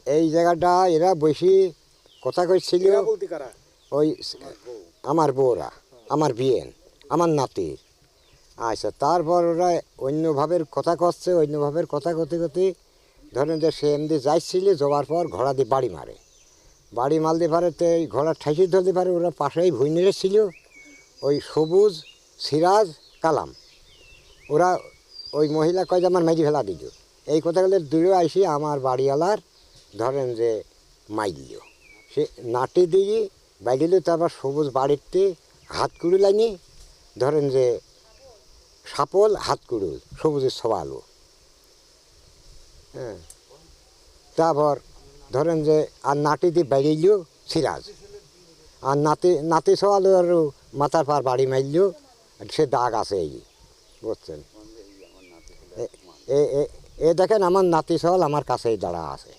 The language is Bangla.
এই জায়গাটা এরা বেশি কথা কইছিল ওই আমার বউরা, আমার বিয়েন, আমার নাতির। আচ্ছা, তারপর ওরা অন্যভাবে কথা করছে, অন্যভাবে কথা করতে করতে ধরেন যে সে এমনি যাইছিল, যাওয়ার পর ঘোড়া দিয়ে বাড়ি মারে, বাড়ি মারতে পারে তো এই ঘোড়া ঠাইসি ধরতে পারে। ওরা পাশেই ভুইনেরে ছিল, ওই সবুজ, সিরাজ, কালাম। ওরা ওই মহিলা কয় যে আমার মেজি ফেলা দিল, এই কথাগুলো দূরে আইসি আমার বাড়িওয়ালার ধরেন যে মাইল সে নাটি দিয়ে বাইল। তারপর সবুজ বাড়িতে হাত কুড়ি লাইনি ধরেন যে সাপল হাত কুড়ুল সবুজের সবালো। হ্যাঁ, তারপর ধরেন যে আর নাটি দিয়ে বেরিয়েছিল সিরাজ, আর নাতি সবালো আর মাথার পার বাড়ি মারল, সে দাগ আছে এই বুঝছেন। এ দেখেন আমার নাতি সওয়াল আমার কাছেই দাঁড়া আছে।